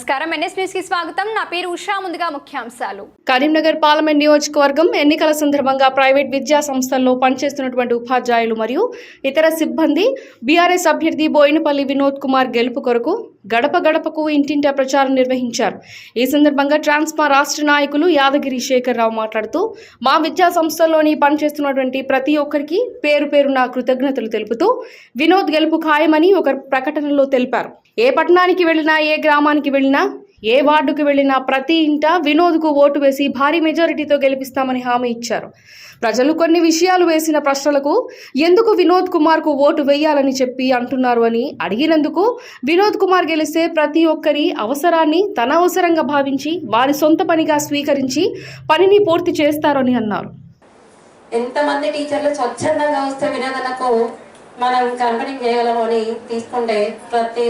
నమస్కారం NS news కి స్వాగతం నా పేరు ఉషా ముందుగా ముఖ్యాంశాలు కరీంనగర్ పార్లమెంట్ నియోజకవర్గం ఎన్నికల సందర్భంగా ప్రైవేట్ విద్యా సంస్థల్లో పనిచేస్తున్నటువంటి ఉపాధ్యాయులు మరియు ఇతర సిబ్బంది బీఆర్ఎస్ అభ్యర్థి బోయినపల్లి వినోద్ కుమార్ గెలుపు కొరకు గడప గడపకు ఇంటింటా ప్రచారం నిర్వహించారు। ఈ సందర్భంగా ట్రాన్స్ఫా రాష్ట్ర నాయకులు యాదగిరి శేఖర్ రావు మాట్లాడుతూ మా విద్యా సంస్థల్లోని పనిచేస్తున్నటువంటి ప్రతి ఒక్కరికి పేరు పేరున కృతజ్ఞతలు తెలుపుతూ వినోద్ గెలుపు ఖాయమని ఒక ప్రకటనలో తెలిపారు। ఏ పట్టణానికి వెళ్ళినా ఏ గ్రామానికి వెళ్ళినా ఏ వార్డుకు వెళ్ళినా ప్రతి ఇంట వినోద్కు ఓటు వేసి భారీ మెజారిటీతో గెలిపిస్తామని హామీ ఇచ్చారు। ప్రజలు కొన్ని విషయాలు వేసిన ప్రశ్నలకు ఎందుకు వినోద్ కుమార్కు ఓటు వేయాలని చెప్పి అంటున్నారు అని అడిగినందుకు వినోద్ కుమార్ గెలిస్తే ప్రతి ఒక్కరి అవసరాన్ని తన అవసరంగా భావించి వారి సొంత పనిగా స్వీకరించి పనిని పూర్తి చేస్తారని అన్నారు। ఎంతమంది టీచర్లు స్వచ్ఛందంగా వస్తే వినోదనకు మనం కంపెనీ చేయగలము అని తీసుకుంటే ప్రతి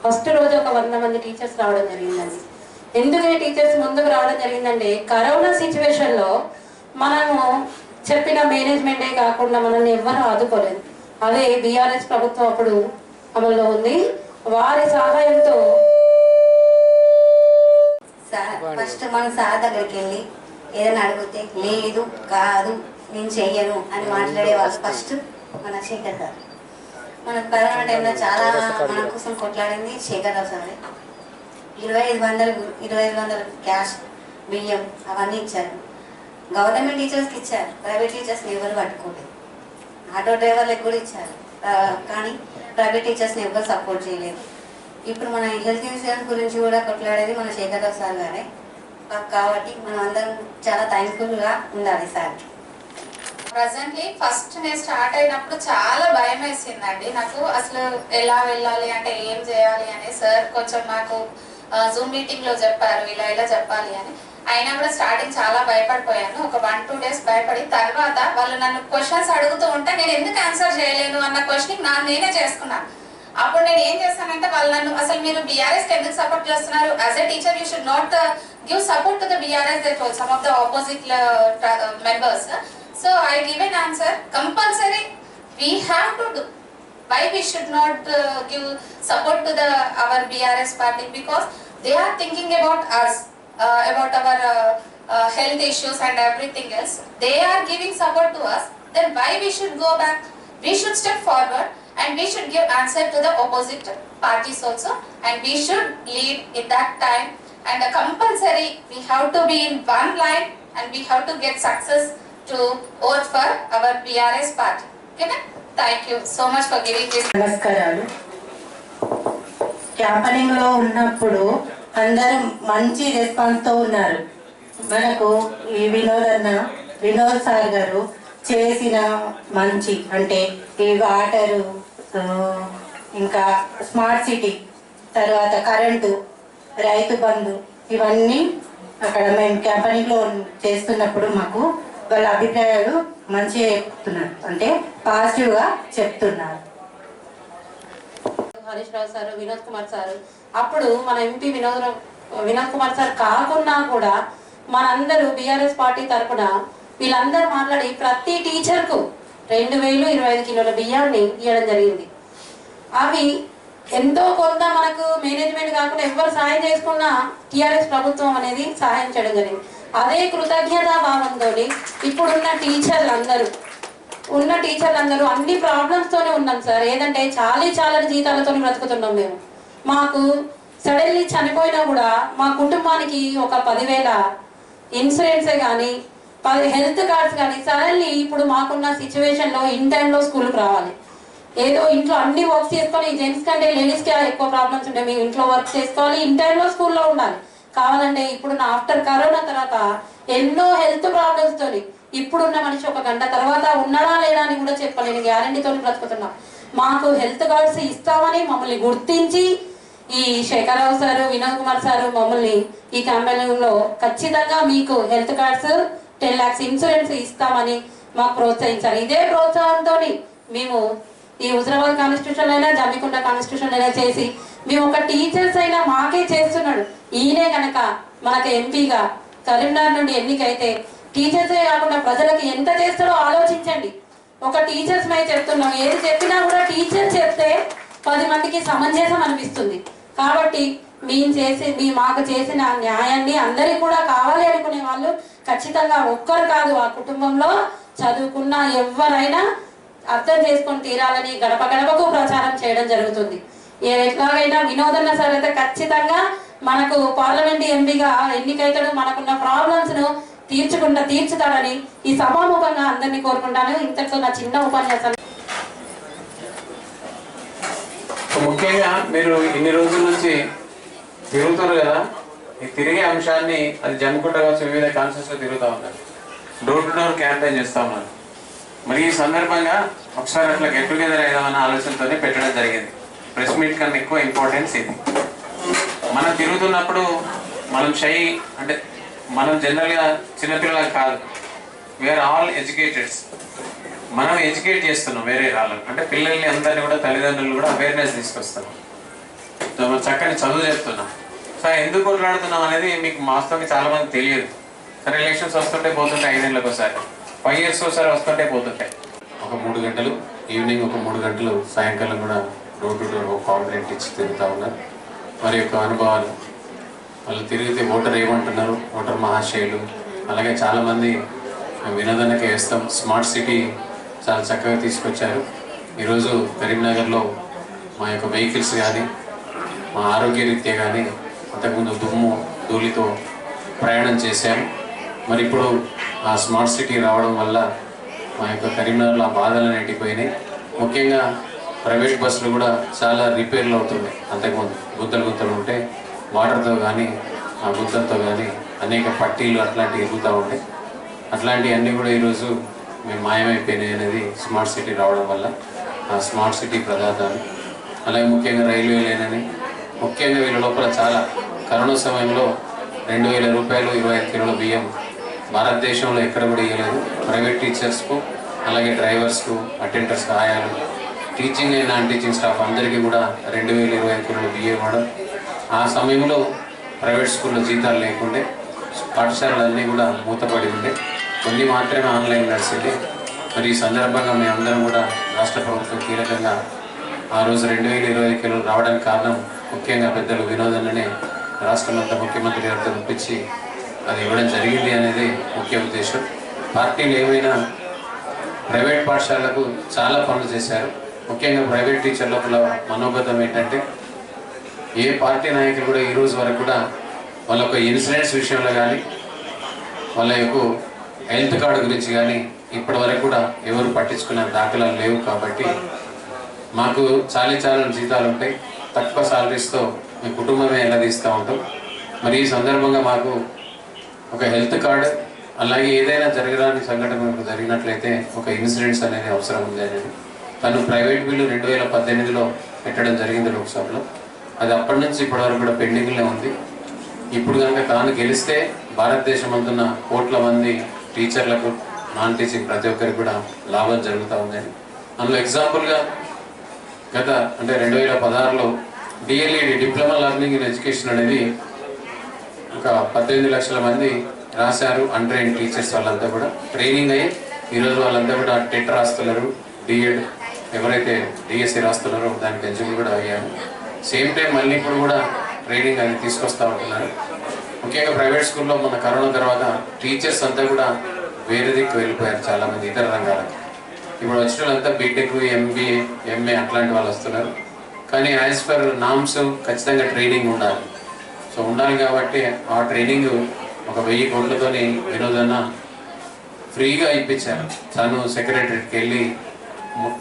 ఫస్ట్ రోజు ఒక 100 మంది టీచర్స్ రావడం జరిగిందండి। ఎందుకని టీచర్స్ ముందుకు రావడం జరిగిందంటే కరోనా సిచ్యువేషన్లో మనము చెప్పిన మేనేజ్మెంటే కాకుండా మనల్ని ఎవ్వరూ ఆదుకోలేదు। అదే బీఆర్ఎస్ ప్రభుత్వం అప్పుడు అమల్లో ఉంది। వారి సహాయంతో ఫస్ట్ మన సార్ దగ్గరికి వెళ్ళి ఏదైనా అడిగితే లేదు కాదు నేను చెయ్యను అని మాట్లాడే వాళ్ళు ఫస్ట్ మన శేఖర్ గారు। మన కరోనా టైంలో చాలా మన కోసం కొట్లాడింది శేఖర్ రావు సార్। 2500 క్యాష్ బియ్యం అవన్నీ ఇచ్చారు। గవర్నమెంట్ టీచర్స్కి ఇచ్చారు, ప్రైవేట్ టీచర్స్ని ఎవరు పట్టుకోలేదు। ఆటో డ్రైవర్లకు కూడా ఇచ్చారు, కానీ ప్రైవేట్ టీచర్స్ని ఎవరు సపోర్ట్ చేయలేదు। ఇప్పుడు మన హెల్త్ ఇన్సూరెన్స్ గురించి కూడా కొట్లాడేది మన శేఖర్ రావు సార్ గారే కాబట్టి మనం అందరం చాలా థ్యాంక్ఫుల్గా ఉండాలి సార్। ప్రజెంట్లీ ఫస్ట్ నేను స్టార్ట్ అయినప్పుడు చాలా భయం వేసిందండి నాకు, అసలు ఎలా వెళ్ళాలి అంటే ఏం చేయాలి అని సార్ కొంచెం నాకు జూమ్ మీటింగ్ లో చెప్పారు ఇలా ఇలా చెప్పాలి అని। అయినా కూడా స్టార్టింగ్ చాలా భయపడిపోయాను, ఒక 1-2 డేస్ భయపడి తర్వాత వాళ్ళు నన్ను క్వశ్చన్స్ అడుగుతూ ఉంటే నేను ఎందుకు ఆన్సర్ చేయలేను అన్న క్వశ్చన్ నేనే చేసుకున్నాను। అప్పుడు నేను ఏం చేస్తానంటే వాళ్ళు నన్ను అసలు మీరు బీఆర్ఎస్ ఎందుకు సపోర్ట్ చేస్తున్నారు, as a teacher you should not give support to the BRS that told some of the opposite members. So I give an answer, compulsory we have to do. Why we should not give support to our BRS party? Because they are thinking about us, about our health issues and everything else. They are giving support to us. Then why we should go back? We should step forward and we should give answer to the opposite parties also. And we should lead in that time. And compulsory we have to be in one line and we have to get success to vote for our BRS party. Okay? Thank you so much for giving this. నమస్కారాలు। Campaigning లో ఉన్నప్పుడు అందరూ మంచి response తో ఉన్నారు। మనకు ఈ Vinod sir గారు చేసిన మంచి అంటే ఈ వాటరు, ఇంకా స్మార్ట్ సిటీ, తర్వాత కరెంటు, రైతు బంధు ఇవన్నీ అక్కడ మేము క్యాంపెనింగ్ లో చేస్తున్నప్పుడు మాకు వాళ్ళ అభిప్రాయాలు మంచిగా చెప్తున్నారు, అంటే పాజిటివ్గా చెప్తున్నారు। హరీష్ రావు సార్, వినోద్ కుమార్ సార్, అప్పుడు మన ఎంపీ వినోద్ కుమార్ సార్ కాకున్నా కూడా మనందరూ బీఆర్ఎస్ పార్టీ తరఫున వీళ్ళందరూ మాట్లాడి ప్రతి టీచర్కు 2025 కిలోల బియ్యాన్ని ఇవ్వడం జరిగింది। అవి ఎంతో కొంత మనకు మేనేజ్మెంట్ కాకుండా ఎవరు సాయం చేసుకున్నా టీఆర్ఎస్ ప్రభుత్వం అనేది సహాయం చేయడం జరిగింది। అదే కృతజ్ఞతా భావంతో ఇప్పుడున్న టీచర్లందరూ అన్ని ప్రాబ్లమ్స్ తోనే ఉన్నాం సార్। ఏదంటే చాలా జీతాలతో బ్రతుకుతున్నాం మేము। మాకు సడన్లీ చనిపోయినా కూడా మా కుటుంబానికి ఒక 10,000 ఇన్సూరెన్సే కానీ హెల్త్ కార్డ్స్ కానీ సడన్లీ ఇప్పుడు మాకున్న సిచ్యువేషన్లో ఇన్ టైంలో స్కూల్కి రావాలి। ఏదో ఇంట్లో అన్ని వర్క్స్ చేసుకొని జెంట్స్ కంటే లేడీస్కి ఎక్కువ ప్రాబ్లమ్స్ ఉంటాయి, మేము ఇంట్లో వర్క్ చేసుకోవాలి, ఇన్ టైంలో స్కూల్లో ఉండాలి। కావాలంటే ఇప్పుడు ఆఫ్టర్ కరోనా తర్వాత ఎన్నో హెల్త్ ప్రాబ్లమ్స్ తోని ఇప్పుడున్న మనిషి 1 గంట తర్వాత ఉన్నాడా లేడా అని కూడా చెప్పలేని గ్యారంటీతో బ్రతుకుతున్నాం। మాకు హెల్త్ కార్డ్స్ ఇస్తామని మమ్మల్ని గుర్తించి ఈ శేఖర్ రావు సారు, వినోద్ కుమార్ సారు మమ్మల్ని ఈ క్యాంపెయిన్లో ఖచ్చితంగా మీకు హెల్త్ కార్డ్స్ 10 lakhs ఇన్సూరెన్స్ ఇస్తామని మాకు ప్రోత్సహించారు। ఇదే ప్రోత్సాహంతో మేము ఈ హుజరాబాద్ కాన్స్టిట్యూషన్ అయినా జమ్మికుంట కాన్స్టిట్యూషన్ అయినా చేసి మేము ఒక టీచర్స్ అయినా మాకే చేస్తున్నాడు। ఈయనే కనుక మనకు ఎంపీగా కరీంనగర్ నుండి ఎన్నికైతే టీచర్సే కాకుండా ప్రజలకు ఎంత చేస్తాడో ఆలోచించండి। ఒక టీచర్స్ మై చెప్తున్నాం, ఏది చెప్పినా కూడా టీచర్ చెప్తే 10 మందికి సమంజసం అనిపిస్తుంది। కాబట్టి మాకు చేసిన న్యాయాన్ని అందరికి కూడా కావాలి అనుకునే వాళ్ళు ఖచ్చితంగా ఒక్కరు కాదు, ఆ కుటుంబంలో చదువుకున్న ఎవరైనా అర్థం చేసుకొని తీరాలని గడప గడపకు ప్రచారం చేయడం జరుగుతుంది. ఎట్లాగైనా వినోదన్న సార్ అయితే ఖచ్చితంగా మనకు పార్లమెంట్ ఎంపీగా ఎన్నికైతాడు, మనకున్న ప్రాబ్లమ్స్ ను తీర్చుతాడని ఈ సభాముఖంగా అందరినీ కోరుకుంటాను. ఇంతటితో నా చిన్న ఉపన్యాసం. ముఖ్యంగా మీరు ఇన్ని రోజుల నుంచి తిరుగుతారు కదా, ఈ తిరిగే అంశాన్ని అది జమ్ముకుంట కావచ్చు, వివిధ కాన్సెప్ట్స్ లో తిరుగుతూ ఉన్నారు, డోర్ టు డోర్ క్యాంపెయిన్ చేస్తూ ఉన్నారు. మరి ఈ సందర్భంగా ఒకసారి అట్లా గెట్ టుగెదర్ అయిదామన్న ఆలోచనతోనే పెట్టడం జరిగింది. ప్రెస్ మీట్ కన్నా ఎక్కువ ఇంపార్టెన్స్ ఇది. మనం తిరుగుతున్నప్పుడు మనం అంటే మనం జనరల్గా చిన్నపిల్లలకు కాదు, వీఆర్ ఆల్ ఎడ్యుకేటెడ్స్. మనం ఎడ్యుకేట్ చేస్తున్నాం వేరే వాళ్ళని, అంటే పిల్లల్ని అందరినీ కూడా తల్లిదండ్రులు కూడా అవేర్నెస్ తీసుకొస్తున్నాం, చక్కని చదువు చెప్తున్నాం. సో ఎందుకు కొట్లాడుతున్నాం అనేది మీకు వాస్తవంగా చాలా మంది తెలియదు. సరే ఎలక్షన్స్ వస్తుంటే పోతుంటే 5 ఏళ్ళకి ఒకసారి, 5 years ఒకసారి వస్తుంటే పోతుంటాయి. ఒక 3 గంటలు ఈవినింగ్, ఒక 3 గంటలు సాయంకాలం కూడా డోర్ టు డోర్ కాంప్లైంట్ ఇచ్చి తిరుగుతూ ఉన్నారు. మరి యొక్క అనుభవాలు వాళ్ళు తిరిగితే ఓటర్ ఏమంటున్నారు, ఓటర్ మహాశయులు. అలాగే చాలామంది వినోదనకే వేస్తాం, స్మార్ట్ సిటీ చాలా చక్కగా తీసుకొచ్చారు. ఈరోజు కరీంనగర్లో మా యొక్క వెహికల్స్ కానీ మా ఆరోగ్య రీత్యా కానీ అంతకుముందు దుమ్ము ధూళితో ప్రయాణం చేశాము. మరి ఇప్పుడు ఆ స్మార్ట్ సిటీ రావడం వల్ల మా యొక్క కరీంనగర్లో ఆ బాధలు నెట్టిపోయినాయి. ముఖ్యంగా ప్రైవేట్ బస్సులు కూడా చాలా రిపేర్లు అవుతున్నాయి. అంతకుముందు గుంతలు ఉంటే వాటర్తో కానీ ఆ గుంతలతో కానీ అనేక పట్టీలు అట్లాంటివి ఎగుతూ ఉంటాయి. అట్లాంటివన్నీ కూడా ఈరోజు మేము మాయమైపోయినాయి అనేది స్మార్ట్ సిటీ రావడం వల్ల. ఆ స్మార్ట్ సిటీ ప్రదాతలు అలాగే ముఖ్యంగా రైల్వే లైన్, ముఖ్యంగా వీళ్ళ లోపల చాలా కరోనా సమయంలో 2000 రూపాయలు 25 కిలోల బియ్యం భారతదేశంలో ఎక్కడ కూడా ఇవ్వలేదు. ప్రైవేట్ టీచర్స్కు అలాగే డ్రైవర్స్కు, అటెండర్స్కు, ఆయాలు, teaching and non teaching staff అందరికీ కూడా 2000 25 కిలోల బియ్యం ఇవ్వడం. ఆ సమయంలో ప్రైవేట్ స్కూల్లో జీతాలు లేకుండే, పాఠశాలలన్నీ కూడా మూతపడి ఉండే, కొన్ని మాత్రమే ఆన్లైన్ నడిచింది. మరి ఈ సందర్భంగా మేమందరం కూడా రాష్ట్ర ప్రభుత్వం కీలకంగా ఆ రోజు 2000 25 కిలోలు రావడానికి కారణం ముఖ్యంగా పెద్దలు వినోదన్ననే రాష్ట్రమంతా ముఖ్యమంత్రి గారితో ఒప్పించి అది ఇవ్వడం జరిగింది అనేది ముఖ్య ఉద్దేశం. పార్టీలు ఏమైనా ప్రైవేట్ పాఠశాలకు చాలా పనులు చేశారు. ముఖ్యంగా ప్రైవేట్ టీచర్ లోపల మనోగతం ఏంటంటే ఏ పార్టీ నాయకులు కూడా ఈ రోజు వరకు కూడా వాళ్ళ యొక్క ఇన్సూరెన్స్ విషయంలో కానీ వాళ్ళ యొక్క హెల్త్ కార్డు గురించి కానీ ఇప్పటి వరకు కూడా ఎవరు పట్టించుకున్న దాఖలాలు లేవు. కాబట్టి మాకు చాలా జీతాలు ఉంటాయి, తక్కువ సాలరీస్తో మీ కుటుంబమే ఎలా తీస్తూ ఉంటాం. మరి ఈ సందర్భంగా మాకు ఒక హెల్త్ కార్డు, అలాగే ఏదైనా జరగడానికి సంఘటన జరిగినట్లయితే ఒక ఇన్సూరెన్స్ అనేది అవసరం ఉంది అనేది తను ప్రైవేట్ బిల్లు 2018లో పెట్టడం జరిగింది లోక్సభలో. అది అప్పటి నుంచి ఇప్పటివరకు కూడా పెండింగ్లో ఉంది. ఇప్పుడు కనుక తాను గెలిస్తే భారతదేశం అంటున్న కోట్ల మంది టీచర్లకు, నాన్ టీచింగ్ ప్రతి ఒక్కరికి కూడా లాభం జరుగుతూ ఉందని. అందులో ఎగ్జాంపుల్గా గత అంటే 2016లో DLED diploma learning in education అనేది ఒక 18 లక్షల మంది రాశారు. అన్ట్రైన్డ్ టీచర్స్ వాళ్ళంతా కూడా ట్రైనింగ్ అయ్యి ఈరోజు వాళ్ళంతా కూడా టెట్ రాస్తున్నారు, డిఎడ్ ఎవరైతే డిఎస్సి రాస్తున్నారో దానికి ఎలిజిబుల్ కూడా అయ్యారు. సేమ్ టైం మళ్ళీ ఇప్పుడు కూడా ట్రైనింగ్ అది తీసుకొస్తూ ఉంటున్నారు. ముఖ్యంగా ప్రైవేట్ స్కూల్లో మన కరోనా తర్వాత టీచర్స్ అంతా కూడా వేరే దిక్కు వెళ్ళిపోయారు, చాలామంది ఇతర రంగాలకి. ఇప్పుడు వచ్చిన వాళ్ళంతా బీటెక్, ఎంబీఏ, ఎంఏ అట్లాంటి వాళ్ళు వస్తున్నారు. కానీ యాజ్ పర్ నామ్స్ ఖచ్చితంగా ట్రైనింగ్ ఉండాలి. సో ఉండాలి కాబట్టి ఆ ట్రైనింగ్ ఒక 1000 కోట్లతోని వినోదన్న ఫ్రీగా ఇప్పించారు. తను సెక్రటరీకి వెళ్ళి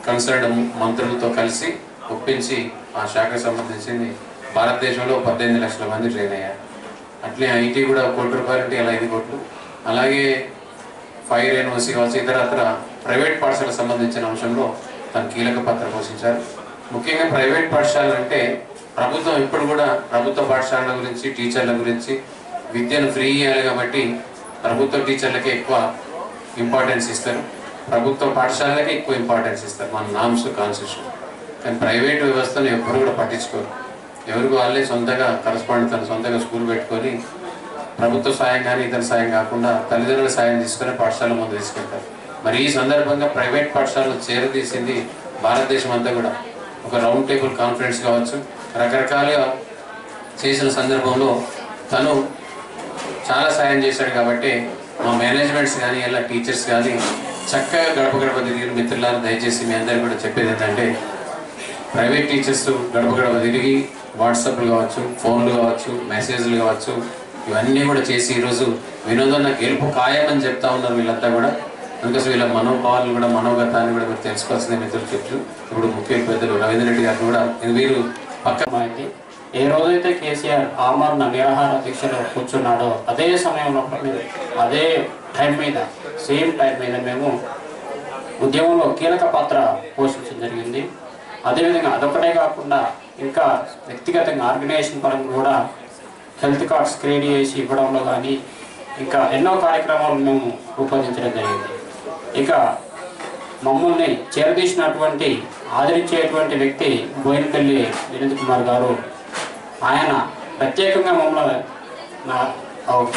కన్సర్న్ మంత్రులతో కలిసి ఒప్పించి ఆ శాఖకు సంబంధించింది భారతదేశంలో 18 లక్షల మంది ట్రైన్ అయ్యారు. అట్లే ఐటీ కూడా 1 కోటి రూపాయలు అంటే ఇలా 5 కోట్లు. అలాగే ఫైర్ ఎన్ఓసి కావచ్చు, ఇతరత్ర ప్రైవేట్ పాఠశాలకు సంబంధించిన అంశంలో తను కీలక పాత్ర పోషించారు. ముఖ్యంగా ప్రైవేట్ పాఠశాలలు అంటే ప్రభుత్వం ఇప్పుడు కూడా ప్రభుత్వ పాఠశాలల గురించి, టీచర్ల గురించి విద్యను ఫ్రీ ఇవ్వాలి కాబట్టి ప్రభుత్వ టీచర్లకే ఎక్కువ ఇంపార్టెన్స్ ఇస్తారు, ప్రభుత్వ పాఠశాలలకే ఎక్కువ ఇంపార్టెన్స్ ఇస్తారు మన నామ్స్, కాన్స్టిట్యూషన్. కానీ ప్రైవేట్ వ్యవస్థను ఎవ్వరు కూడా పట్టించుకోరు. ఎవరికి వాళ్ళే సొంతగా కరస్పాండెంట్ తన సొంతంగా స్కూల్ పెట్టుకొని ప్రభుత్వ సాయం కానీ ఇతర సాయం కాకుండా తల్లిదండ్రుల సాయం తీసుకొని పాఠశాల ముందు తీసుకెళ్తారు. మరి ఈ సందర్భంగా ప్రైవేట్ పాఠశాలలో చేరదీసింది భారతదేశం అంతా కూడా ఒక రౌండ్ టేబుల్ కాన్ఫరెన్స్ కావచ్చు, రకరకాలుగా చేసిన సందర్భంలో తను చాలా సాయం చేశాడు కాబట్టి మా మేనేజ్మెంట్స్ కానీ ఇలా టీచర్స్ కానీ చక్కగా గడప గడప తిరిగిన మిత్రులారా దయచేసి మీ అందరికీ కూడా చెప్పేది ఏంటంటే ప్రైవేట్ టీచర్స్ గడప గడప తిరిగి వాట్సాప్లు కావచ్చు, ఫోన్లు కావచ్చు, మెసేజ్లు కావచ్చు, ఇవన్నీ కూడా చేసి ఈరోజు వినోదన్న గెలుపు ఖాయమని చెప్తా ఉన్నారు వీళ్ళంతా కూడా. అందుకోసం వీళ్ళ మనోభావాలను కూడా మనోగతాన్ని కూడా మీరు తెలుసుకోవాల్సిందే మిత్రులు చెప్తూ ఇప్పుడు ముఖ్య పెద్దలు రవీంద్ర రెడ్డి గారిని కూడా వీరు పక్క ఏ రోజైతే కేసీఆర్ ఆమరణ నిరాహార దీక్షలో కూర్చున్నాడో అదే సమయంలో అదే టైం మీద సేమ్ టైం మీద మేము ఉద్యమంలో కీలక పాత్ర పోషించడం జరిగింది. అదేవిధంగా అదొకటే కాకుండా ఇంకా వ్యక్తిగతంగా ఆర్గనైజేషన్ పరంగా కూడా హెల్త్ కార్డ్స్ క్రియేట్ చేసి ఇవ్వడంలో కానీ ఇంకా ఎన్నో కార్యక్రమాలు మేము రూపొందించడం జరిగింది. ఇక మమ్మల్ని చేరదీసినటువంటి ఆదరించేటువంటి వ్యక్తి బోయినపల్లి వినోద్ కుమార్ గారు. ఆయన ప్రత్యేకంగా మమ్మల్ని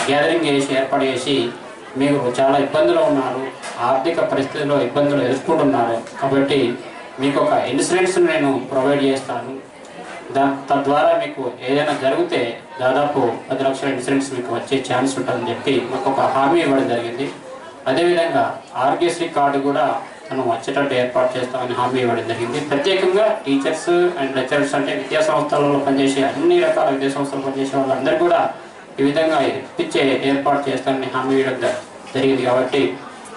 గ్యాదరింగ్ చేసి ఏర్పాటు చేసి మీరు చాలా ఇబ్బందులు ఉన్నారు, ఆర్థిక పరిస్థితుల్లో ఇబ్బందులు ఎదుర్కొంటున్నారు కాబట్టి మీకు ఒక ఇన్సూరెన్స్ నేను ప్రొవైడ్ చేస్తాను, తద్వారా మీకు ఏదైనా జరిగితే దాదాపు 10 లక్షల ఇన్సూరెన్స్ మీకు వచ్చే ఛాన్స్ ఉంటుందని చెప్పి మాకు ఒక హామీ ఇవ్వడం జరిగింది. అదేవిధంగా ఆరోగ్యశ్రీ కార్డు కూడా తను వచ్చేటట్టు ఏర్పాటు చేస్తామని హామీ ఇవ్వడం జరిగింది. ప్రత్యేకంగా టీచర్స్ అండ్ లెక్చరర్స్ అంటే విద్యా సంస్థలలో పనిచేసే అన్ని రకాల విద్యా సంస్థలు పనిచేసే వాళ్ళందరూ కూడా ఈ విధంగా ఇప్పించే ఏర్పాటు చేస్తామని హామీ ఇవ్వడం జరిగింది. కాబట్టి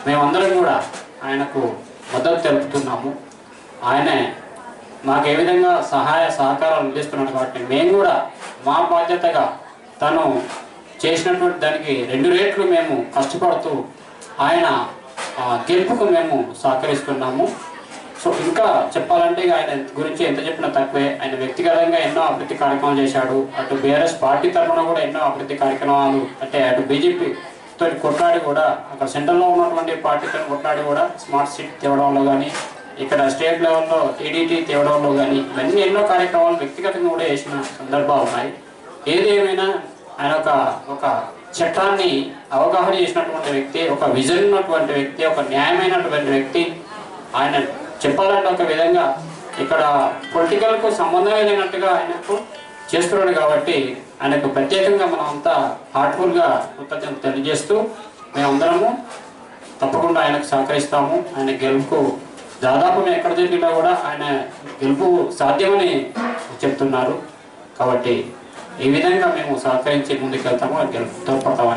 మేమందరం కూడా ఆయనకు మద్దతు తెలుపుతున్నాము. ఆయనే మాకు ఏ విధంగా సహాయ సహకారాలు అందిస్తున్నాడు కాబట్టి మేము కూడా మా బాధ్యతగా తను చేసినటువంటి దానికి 2 రెట్లు మేము కష్టపడుతూ ఆయన గెలుపుకు మేము సహకరిస్తున్నాము. సో ఇంకా చెప్పాలంటే ఆయన గురించి ఎంత చెప్పినా తక్కువే. ఆయన వ్యక్తిగతంగా ఎన్నో అభివృద్ధి కార్యక్రమాలు చేశాడు. అటు బీఆర్ఎస్ పార్టీ తరఫున కూడా ఎన్నో అభివృద్ధి కార్యక్రమాలు అంటే అటు బీజేపీతో కొట్లాడి కూడా అక్కడ సెంట్రల్లో ఉన్నటువంటి పార్టీతో కొట్లాడి కూడా స్మార్ట్ సిటీ తేవడంలో కానీ ఇక్కడ స్టేట్ లెవెల్లో టీడీటీ తేవడంలో కానీ ఇవన్నీ ఎన్నో కార్యక్రమాలు వ్యక్తిగతంగా కూడా చేసిన సందర్భాలు ఉన్నాయి. ఏది ఏమైనా ఆయన ఒక చట్టాన్ని అవగాహన చేసినటువంటి వ్యక్తి, ఒక విజన్ ఉన్నటువంటి వ్యక్తి, ఒక న్యాయమైనటువంటి వ్యక్తి. ఆయన చెప్పాలంటే ఒక విధంగా ఇక్కడ పొలిటికల్కు సంబంధమే లేనట్టుగా ఆయనకు చేస్తున్నాడు కాబట్టి ఆయనకు ప్రత్యేకంగా మనం అంతా హార్ట్ఫుల్గా కృతజ్ఞతలు తెలియజేస్తూ మేమందరము తప్పకుండా ఆయనకు సహకరిస్తాము. ఆయన గెలుపుకు దాదాపు మేము ఎక్కడ జరిగినా కూడా ఆయన గెలుపు సాధ్యమని చెప్తున్నారు. కాబట్టి ఈ విధంగా మేము సహకరించి ముందుకు వెళ్తాము, గెలుపు తోడ్పడతామని